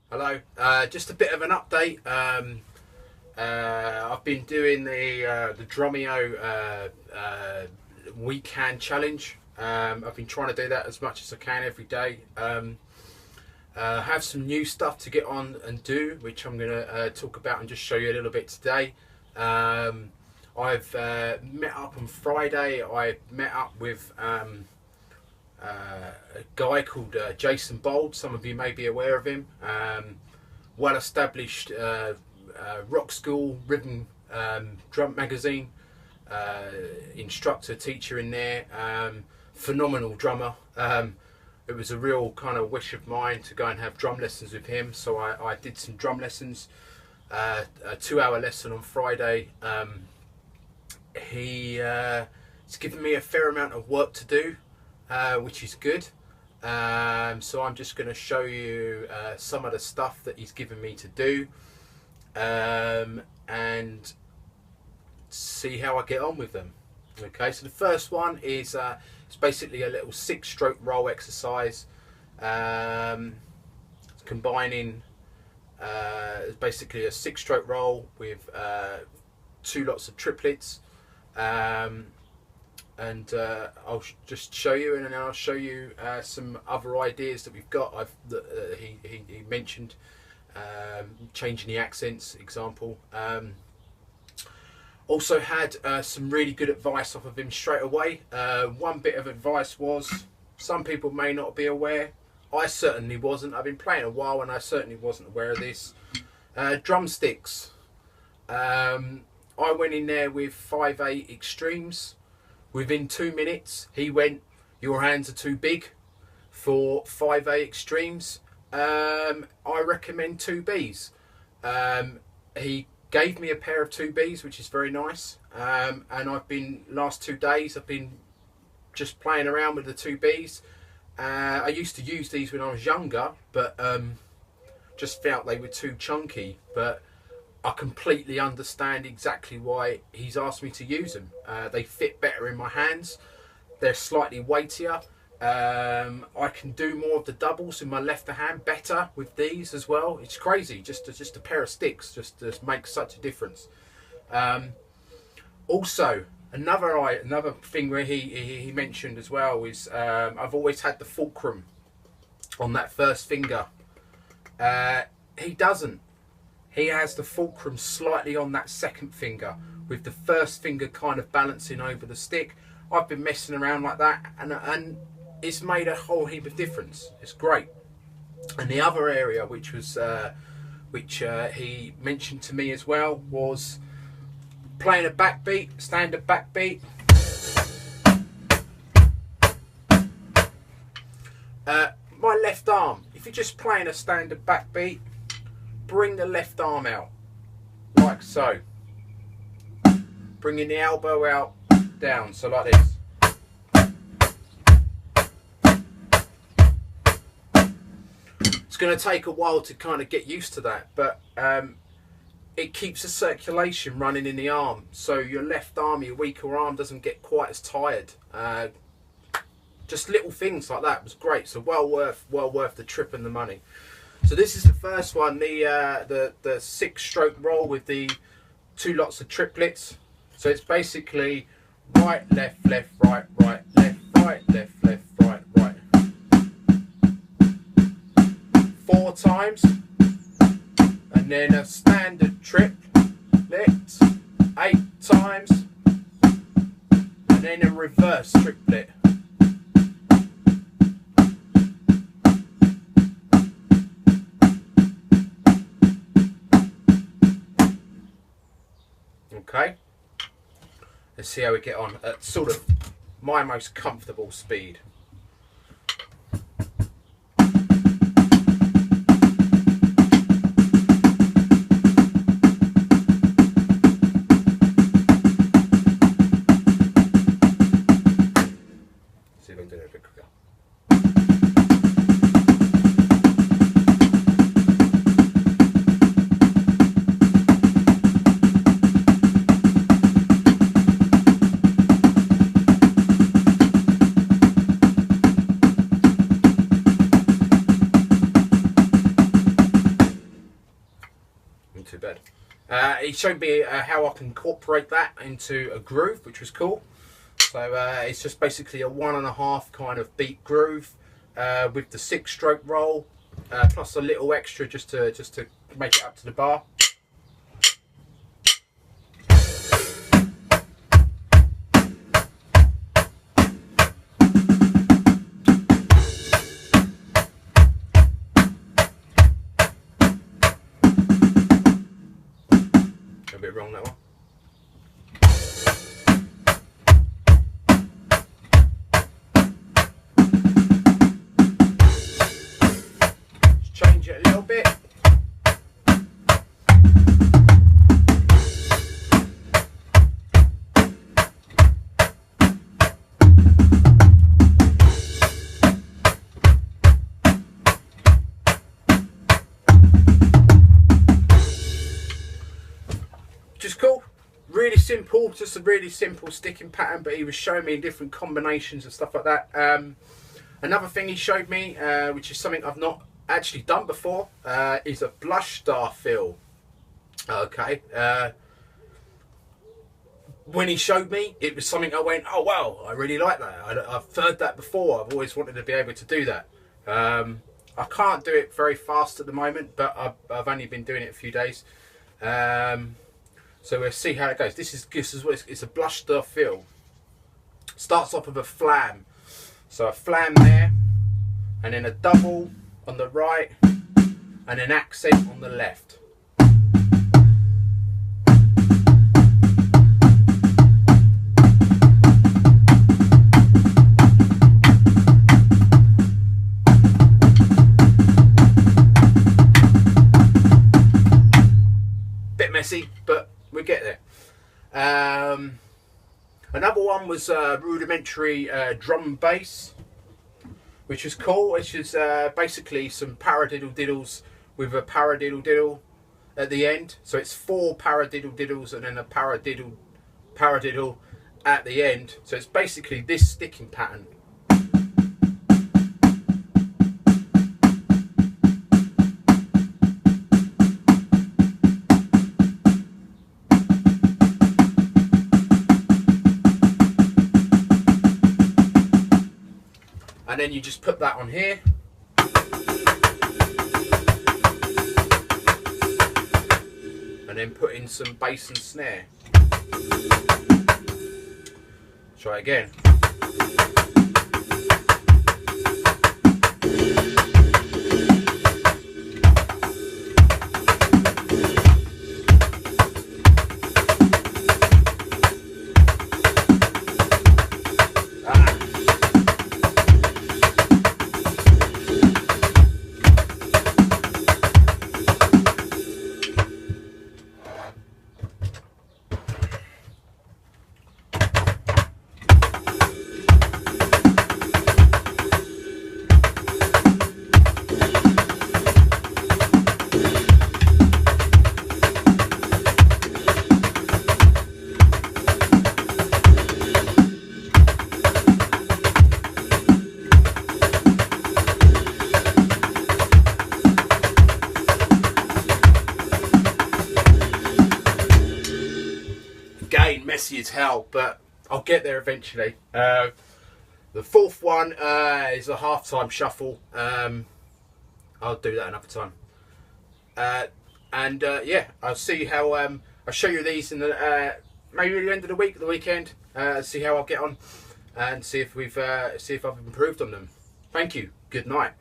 Hello. Just a bit of an update. I've been doing the Drumeo weak hand challenge. I've been trying to do that as much as I can every day. Have some new stuff to get on and do, which I'm going to talk about and just show you a little bit today. I've met up on Friday. I met up with a guy called Jason Bold. Some of you may be aware of him. Well established rock school, rhythm drum magazine, instructor, teacher in there. Phenomenal drummer. It was a real kind of wish of mine to go and have drum lessons with him, so I did some drum lessons, a 2-hour lesson on Friday. He's given me a fair amount of work to do, which is good. So I'm just going to show you some of the stuff that he's given me to do, and see how I get on with them. Okay, so the first one is it's basically a little 6-stroke roll exercise, combining basically a 6-stroke roll with 2 lots of triplets. And I'll just show you, and then I'll show you some other ideas that we've got. He mentioned changing the accents, example. Also had some really good advice off of him straight away. One bit of advice was, some people may not be aware, I certainly wasn't. I've been playing a while and I certainly wasn't aware of this. Drumsticks. I went in there with 5/8 extremes. Within 2 minutes, he went, "Your hands are too big for 5/8 extremes. I recommend 2Bs." He gave me a pair of 2Bs, which is very nice. And I've been, last 2 days, I've been just playing around with the 2Bs. I used to use these when I was younger, but just felt they were too chunky. But I completely understand exactly why he's asked me to use them. They fit better in my hands. They're slightly weightier. I can do more of the doubles in my left hand better with these as well. It's crazy. Just a pair of sticks just makes such a difference. Also, another thing where he mentioned as well is I've always had the fulcrum on that first finger. He doesn't. He has the fulcrum slightly on that second finger, with the first finger kind of balancing over the stick. I've been messing around like that, and it's made a whole heap of difference. It's great. And the other area which was which he mentioned to me as well was playing a backbeat, standard backbeat. My left arm, if you're just playing a standard backbeat, bring the left arm out, like so. Bringing the elbow out, down, so like this. It's going to take a while to kind of get used to that, but it keeps the circulation running in the arm, so your left arm, your weaker arm, doesn't get quite as tired. Just little things like that was great, so well worth the trip and the money. So this is the first one, the 6-stroke roll with the 2 lots of triplets. So it's basically right, left, left, right, right, left, left, right, right. 4 times, and then a standard triplet 8 times, and then a reverse triplet. Okay, let's see how we get on at sort of my most comfortable speed. See if I can do it a bit quicker. wasn't too bad. He showed me how I can incorporate that into a groove, which was cool. So it's just basically a 1.5 kind of beat groove with the 6-stroke roll, plus a little extra just to make it up to the bar. A bit wrong that one. Just change it a little bit. Just cool, really simple, just a really simple sticking pattern, but he was showing me different combinations and stuff like that. Another thing he showed me, which is something I've not actually done before, is a blush star fill. Okay, when he showed me, it was something I went, oh wow, I really like that. I've heard that before. I've always wanted to be able to do that. I can't do it very fast at the moment, but I've only been doing it a few days. So we'll see how it goes. This is what it's a blush star fill. Starts off with a flam. So a flam there, and then a double on the right, and an accent on the left. Bit messy, but we get there. Another one was rudimentary drum and bass, which was cool. Which is basically some paradiddle diddles with a paradiddle diddle at the end. So it's 4 paradiddle diddles and then a paradiddle at the end. So it's basically this sticking pattern. And then you just put that on here. And then put in some bass and snare. Try again. Again, messy as hell, but I'll get there eventually. The 4th one is a halftime shuffle. I'll do that another time. Yeah, I'll see how. I'll show you these in the maybe the end of the week, the weekend. See how I'll get on, and see if I've improved on them. Thank you. Good night.